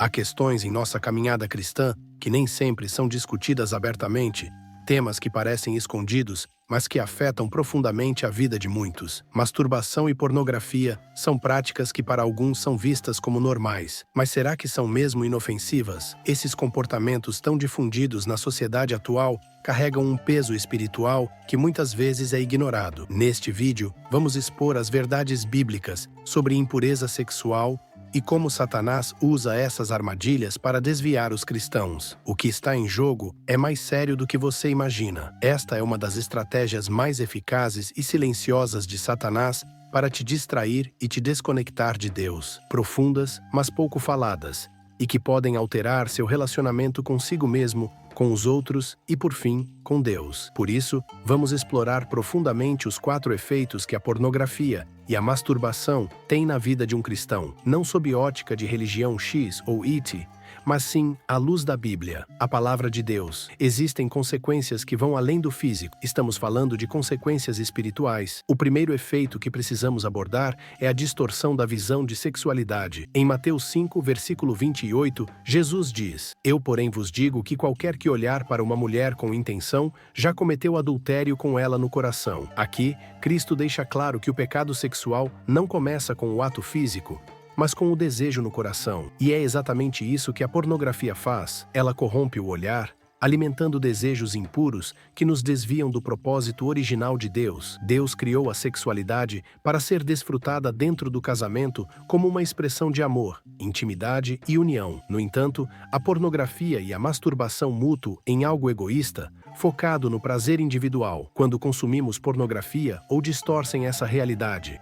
Há questões em nossa caminhada cristã que nem sempre são discutidas abertamente, temas que parecem escondidos, mas que afetam profundamente a vida de muitos. Masturbação e pornografia são práticas que para alguns são vistas como normais. Mas será que são mesmo inofensivas? Esses comportamentos tão difundidos na sociedade atual carregam um peso espiritual que muitas vezes é ignorado. Neste vídeo, vamos expor as verdades bíblicas sobre impureza sexual e como Satanás usa essas armadilhas para desviar os cristãos. O que está em jogo é mais sério do que você imagina. Esta é uma das estratégias mais eficazes e silenciosas de Satanás para te distrair e te desconectar de Deus. Profundas, mas pouco faladas, e que podem alterar seu relacionamento consigo mesmo, com os outros e, por fim, com Deus. Por isso, vamos explorar profundamente os 4 efeitos que a pornografia e a masturbação têm na vida de um cristão, não sob ótica de religião X ou Y, mas sim à luz da Bíblia, a palavra de Deus. Existem consequências que vão além do físico. Estamos falando de consequências espirituais. O primeiro efeito que precisamos abordar é a distorção da visão de sexualidade. Em Mateus 5, versículo 28, Jesus diz: "Eu, porém, vos digo que qualquer que olhar para uma mulher com intenção, já cometeu adultério com ela no coração." Aqui, Cristo deixa claro que o pecado sexual não começa com o ato físico, mas com o desejo no coração. E é exatamente isso que a pornografia faz. Ela corrompe o olhar, alimentando desejos impuros que nos desviam do propósito original de Deus. Deus criou a sexualidade para ser desfrutada dentro do casamento como uma expressão de amor, intimidade e união. No entanto, a pornografia e a masturbação mútuo em algo egoísta, focado no prazer individual. Quando consumimos pornografia ou distorcem essa realidade.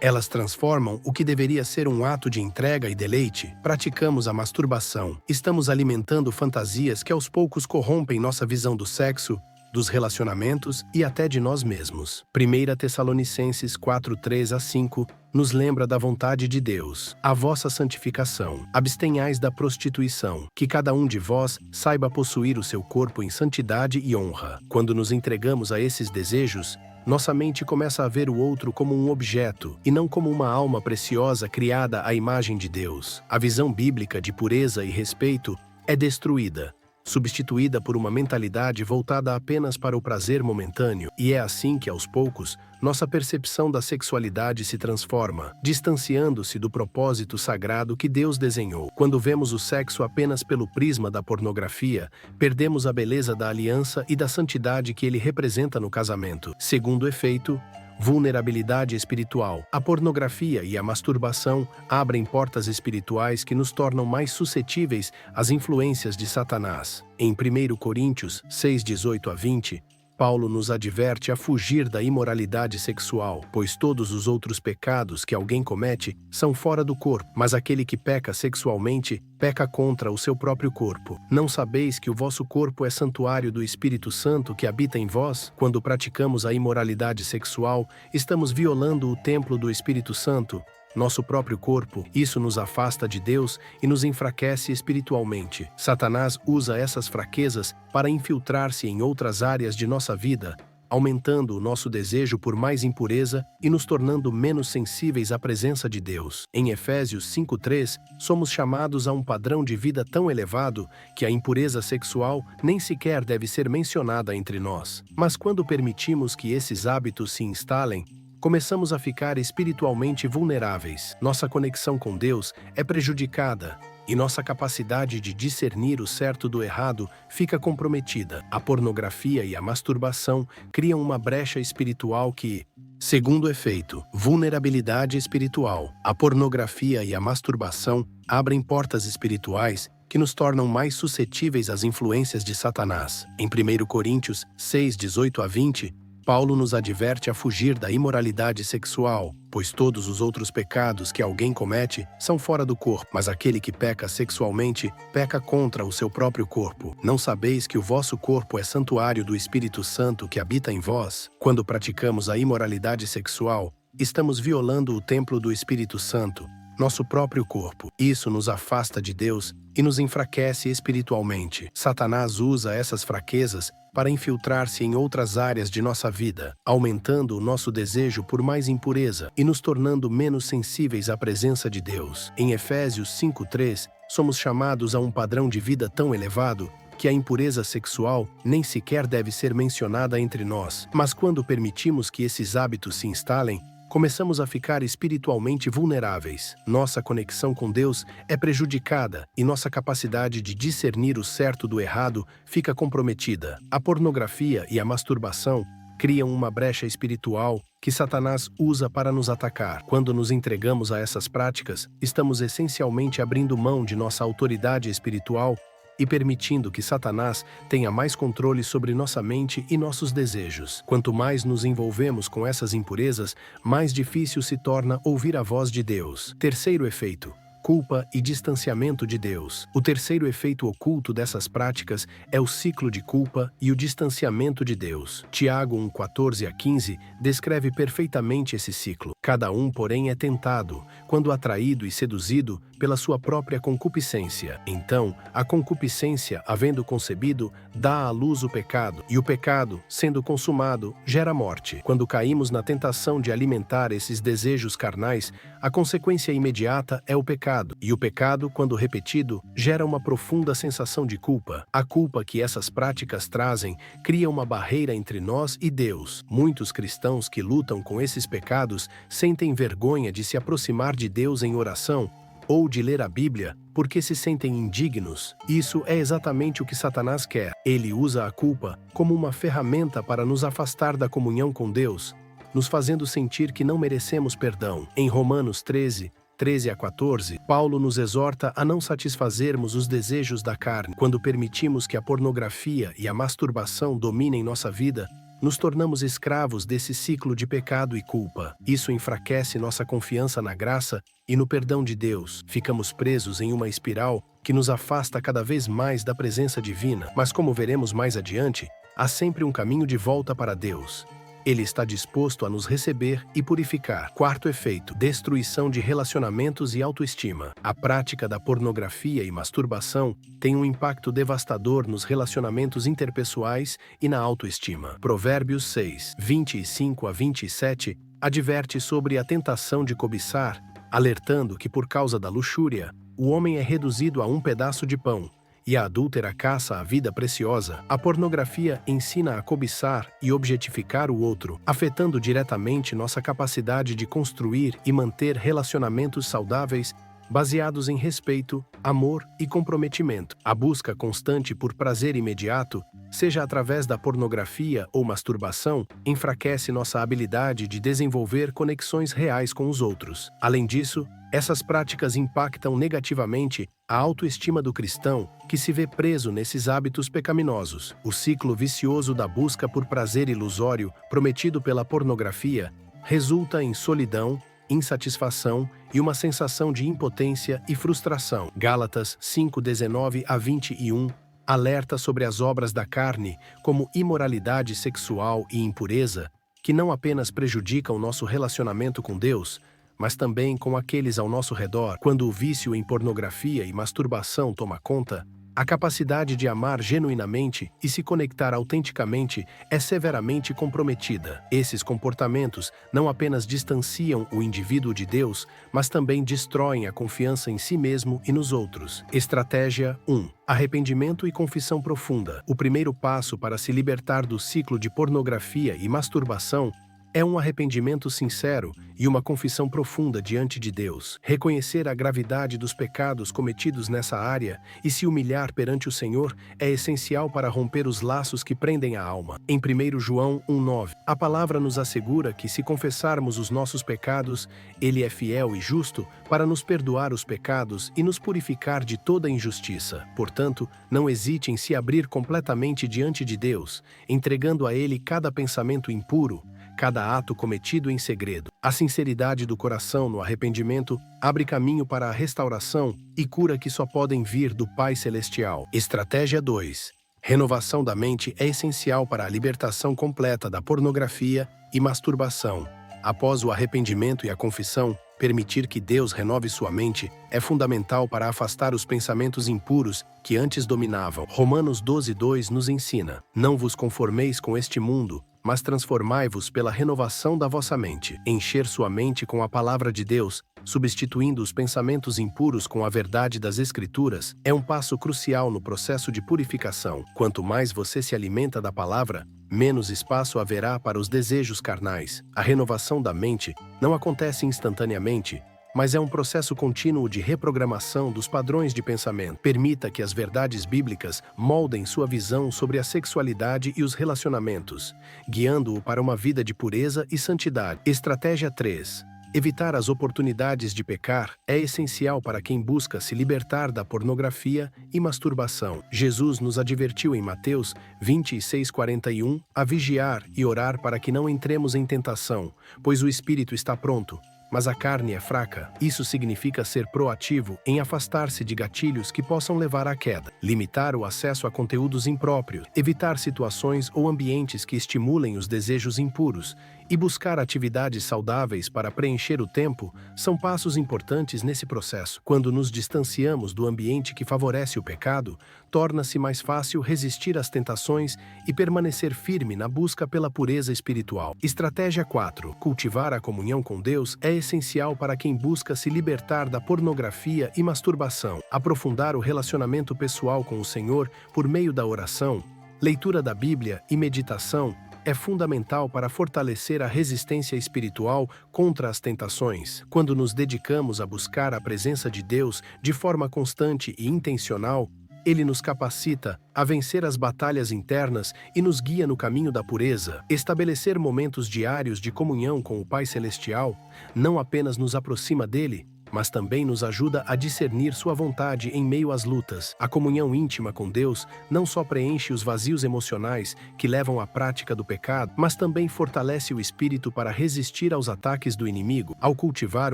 Elas transformam o que deveria ser um ato de entrega e deleite. Praticamos a masturbação. Estamos alimentando fantasias que aos poucos corrompem nossa visão do sexo, dos relacionamentos e até de nós mesmos. 1 Tessalonicenses 4, 3-5 nos lembra da vontade de Deus. A vossa santificação. Abstenhais da prostituição. Que cada um de vós saiba possuir o seu corpo em santidade e honra. Quando nos entregamos a esses desejos, nossa mente começa a ver o outro como um objeto e não como uma alma preciosa criada à imagem de Deus. A visão bíblica de pureza e respeito é destruída, substituída por uma mentalidade voltada apenas para o prazer momentâneo, e é assim que, aos poucos, nossa percepção da sexualidade se transforma, distanciando-se do propósito sagrado que Deus desenhou. Quando vemos o sexo apenas pelo prisma da pornografia, perdemos a beleza da aliança e da santidade que ele representa no casamento. Segundo efeito, vulnerabilidade espiritual. A pornografia e a masturbação abrem portas espirituais que nos tornam mais suscetíveis às influências de Satanás. Em 1 Coríntios 6, 18-20, Paulo nos adverte a fugir da imoralidade sexual, pois todos os outros pecados que alguém comete são fora do corpo, mas aquele que peca sexualmente peca contra o seu próprio corpo. Não sabeis que o vosso corpo é santuário do Espírito Santo que habita em vós? Quando praticamos a imoralidade sexual, estamos violando o templo do Espírito Santo, nosso próprio corpo. Isso nos afasta de Deus e nos enfraquece espiritualmente. Satanás usa essas fraquezas para infiltrar-se em outras áreas de nossa vida, aumentando o nosso desejo por mais impureza e nos tornando menos sensíveis à presença de Deus. Em Efésios 5:3, somos chamados a um padrão de vida tão elevado que a impureza sexual nem sequer deve ser mencionada entre nós. Mas quando permitimos que esses hábitos se instalem, começamos a ficar espiritualmente vulneráveis. Nossa conexão com Deus é prejudicada e nossa capacidade de discernir o certo do errado fica comprometida. A pornografia e a masturbação criam uma brecha espiritual que, segundo efeito, vulnerabilidade espiritual. A pornografia e a masturbação abrem portas espirituais que nos tornam mais suscetíveis às influências de Satanás. Em 1 Coríntios 6, 18-20, Paulo nos adverte a fugir da imoralidade sexual, pois todos os outros pecados que alguém comete são fora do corpo, mas aquele que peca sexualmente peca contra o seu próprio corpo. Não sabeis que o vosso corpo é santuário do Espírito Santo que habita em vós? Quando praticamos a imoralidade sexual, estamos violando o templo do Espírito Santo, nosso próprio corpo. Isso nos afasta de Deus e nos enfraquece espiritualmente. Satanás usa essas fraquezas para infiltrar-se em outras áreas de nossa vida, aumentando o nosso desejo por mais impureza e nos tornando menos sensíveis à presença de Deus. Em Efésios 5:3, somos chamados a um padrão de vida tão elevado que a impureza sexual nem sequer deve ser mencionada entre nós. Mas quando permitimos que esses hábitos se instalem, começamos a ficar espiritualmente vulneráveis. Nossa conexão com Deus é prejudicada e nossa capacidade de discernir o certo do errado fica comprometida. A pornografia e a masturbação criam uma brecha espiritual que Satanás usa para nos atacar. Quando nos entregamos a essas práticas, estamos essencialmente abrindo mão de nossa autoridade espiritual e permitindo que Satanás tenha mais controle sobre nossa mente e nossos desejos. Quanto mais nos envolvemos com essas impurezas, mais difícil se torna ouvir a voz de Deus. Terceiro efeito: culpa e distanciamento de Deus. O terceiro efeito oculto dessas práticas é o ciclo de culpa e o distanciamento de Deus. Tiago 1:14-15 descreve perfeitamente esse ciclo. Cada um, porém, é tentado, quando atraído e seduzido pela sua própria concupiscência. Então, a concupiscência, havendo concebido, dá à luz o pecado, e o pecado, sendo consumado, gera morte. Quando caímos na tentação de alimentar esses desejos carnais, a consequência imediata é o pecado, e o pecado, quando repetido, gera uma profunda sensação de culpa. A culpa que essas práticas trazem cria uma barreira entre nós e Deus. Muitos cristãos que lutam com esses pecados sentem vergonha de se aproximar de Deus em oração ou de ler a Bíblia, porque se sentem indignos. Isso é exatamente o que Satanás quer. Ele usa a culpa como uma ferramenta para nos afastar da comunhão com Deus, nos fazendo sentir que não merecemos perdão. Em Romanos 13:13-14, Paulo nos exorta a não satisfazermos os desejos da carne. Quando permitimos que a pornografia e a masturbação dominem nossa vida, nos tornamos escravos desse ciclo de pecado e culpa. Isso enfraquece nossa confiança na graça e no perdão de Deus. Ficamos presos em uma espiral que nos afasta cada vez mais da presença divina. Mas como veremos mais adiante, há sempre um caminho de volta para Deus. Ele está disposto a nos receber e purificar. Quarto efeito: destruição de relacionamentos e autoestima. A prática da pornografia e masturbação tem um impacto devastador nos relacionamentos interpessoais e na autoestima. Provérbios 6:25-27 adverte sobre a tentação de cobiçar, alertando que por causa da luxúria, o homem é reduzido a um pedaço de pão, e a adúltera caça a vida preciosa. A pornografia ensina a cobiçar e objetificar o outro, afetando diretamente nossa capacidade de construir e manter relacionamentos saudáveis baseados em respeito, amor e comprometimento. A busca constante por prazer imediato, seja através da pornografia ou masturbação, enfraquece nossa habilidade de desenvolver conexões reais com os outros. Além disso, essas práticas impactam negativamente a autoestima do cristão, que se vê preso nesses hábitos pecaminosos. O ciclo vicioso da busca por prazer ilusório, prometido pela pornografia, resulta em solidão, insatisfação e uma sensação de impotência e frustração. Gálatas 5:19-21 alerta sobre as obras da carne, como imoralidade sexual e impureza, que não apenas prejudicam nosso relacionamento com Deus, mas também com aqueles ao nosso redor. Quando o vício em pornografia e masturbação toma conta, a capacidade de amar genuinamente e se conectar autenticamente é severamente comprometida. Esses comportamentos não apenas distanciam o indivíduo de Deus, mas também destroem a confiança em si mesmo e nos outros. Estratégia 1. Arrependimento e confissão profunda. O primeiro passo para se libertar do ciclo de pornografia e masturbação é um arrependimento sincero e uma confissão profunda diante de Deus. Reconhecer a gravidade dos pecados cometidos nessa área e se humilhar perante o Senhor é essencial para romper os laços que prendem a alma. Em 1 João 1:9, a palavra nos assegura que se confessarmos os nossos pecados, Ele é fiel e justo para nos perdoar os pecados e nos purificar de toda injustiça. Portanto, não hesite em se abrir completamente diante de Deus, entregando a Ele cada pensamento impuro, cada ato cometido em segredo. A sinceridade do coração no arrependimento abre caminho para a restauração e cura que só podem vir do Pai Celestial. Estratégia 2. Renovação da mente é essencial para a libertação completa da pornografia e masturbação. Após o arrependimento e a confissão, permitir que Deus renove sua mente é fundamental para afastar os pensamentos impuros que antes dominavam. Romanos 12:2 nos ensina: não vos conformeis com este mundo, mas transformai-vos pela renovação da vossa mente. Encher sua mente com a palavra de Deus, substituindo os pensamentos impuros com a verdade das Escrituras, é um passo crucial no processo de purificação. Quanto mais você se alimenta da palavra, menos espaço haverá para os desejos carnais. A renovação da mente não acontece instantaneamente, mas é um processo contínuo de reprogramação dos padrões de pensamento. Permita que as verdades bíblicas moldem sua visão sobre a sexualidade e os relacionamentos, guiando-o para uma vida de pureza e santidade. Estratégia 3. Evitar as oportunidades de pecar é essencial para quem busca se libertar da pornografia e masturbação. Jesus nos advertiu em Mateus 26:41 a vigiar e orar para que não entremos em tentação, pois o espírito está pronto, mas a carne é fraca. Isso significa ser proativo em afastar-se de gatilhos que possam levar à queda, limitar o acesso a conteúdos impróprios, evitar situações ou ambientes que estimulem os desejos impuros e buscar atividades saudáveis para preencher o tempo são passos importantes nesse processo. Quando nos distanciamos do ambiente que favorece o pecado, torna-se mais fácil resistir às tentações e permanecer firme na busca pela pureza espiritual. Estratégia 4. Cultivar a comunhão com Deus é essencial para quem busca se libertar da pornografia e masturbação. Aprofundar o relacionamento pessoal com o Senhor por meio da oração, leitura da Bíblia e meditação é fundamental para fortalecer a resistência espiritual contra as tentações. Quando nos dedicamos a buscar a presença de Deus de forma constante e intencional, Ele nos capacita a vencer as batalhas internas e nos guia no caminho da pureza. Estabelecer momentos diários de comunhão com o Pai Celestial não apenas nos aproxima dele, mas também nos ajuda a discernir sua vontade em meio às lutas. A comunhão íntima com Deus não só preenche os vazios emocionais que levam à prática do pecado, mas também fortalece o espírito para resistir aos ataques do inimigo. Ao cultivar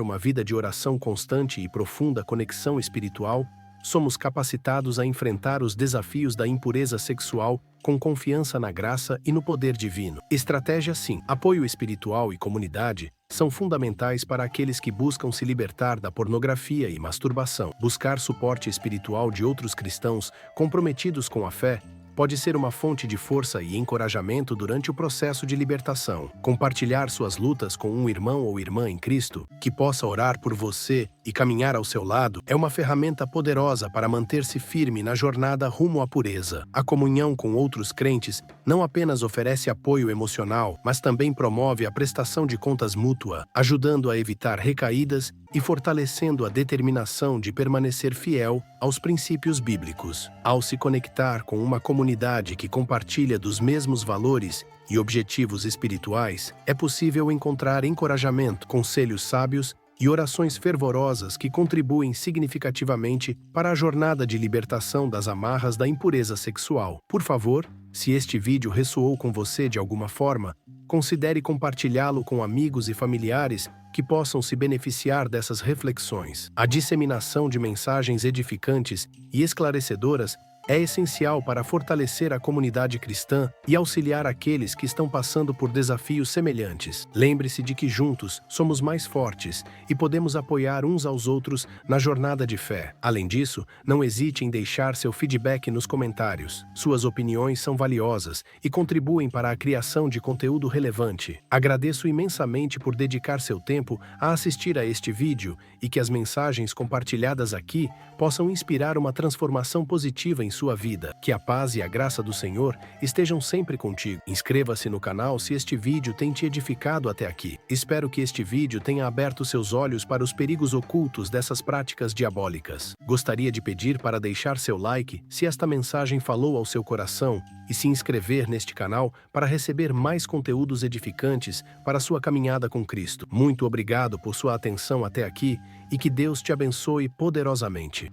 uma vida de oração constante e profunda conexão espiritual, somos capacitados a enfrentar os desafios da impureza sexual com confiança na graça e no poder divino. Estratégia 5. Apoio espiritual e comunidade são fundamentais para aqueles que buscam se libertar da pornografia e masturbação. Buscar suporte espiritual de outros cristãos comprometidos com a fé pode ser uma fonte de força e encorajamento durante o processo de libertação. Compartilhar suas lutas com um irmão ou irmã em Cristo, que possa orar por você e caminhar ao seu lado, é uma ferramenta poderosa para manter-se firme na jornada rumo à pureza. A comunhão com outros crentes não apenas oferece apoio emocional, mas também promove a prestação de contas mútua, ajudando a evitar recaídas e fortalecendo a determinação de permanecer fiel aos princípios bíblicos. Ao se conectar com uma comunidade que compartilha dos mesmos valores e objetivos espirituais, é possível encontrar encorajamento, conselhos sábios e orações fervorosas que contribuem significativamente para a jornada de libertação das amarras da impureza sexual. Por favor, se este vídeo ressoou com você de alguma forma, considere compartilhá-lo com amigos e familiares que possam se beneficiar dessas reflexões. A disseminação de mensagens edificantes e esclarecedoras é essencial para fortalecer a comunidade cristã e auxiliar aqueles que estão passando por desafios semelhantes. Lembre-se de que juntos somos mais fortes e podemos apoiar uns aos outros na jornada de fé. Além disso, não hesite em deixar seu feedback nos comentários. Suas opiniões são valiosas e contribuem para a criação de conteúdo relevante. Agradeço imensamente por dedicar seu tempo a assistir a este vídeo e que as mensagens compartilhadas aqui possam inspirar uma transformação positiva em sua vida. Que a paz e a graça do Senhor estejam sempre contigo. Inscreva-se no canal se este vídeo tem te edificado até aqui. Espero que este vídeo tenha aberto seus olhos para os perigos ocultos dessas práticas diabólicas. Gostaria de pedir para deixar seu like se esta mensagem falou ao seu coração e se inscrever neste canal para receber mais conteúdos edificantes para sua caminhada com Cristo. Muito obrigado por sua atenção até aqui e que Deus te abençoe poderosamente.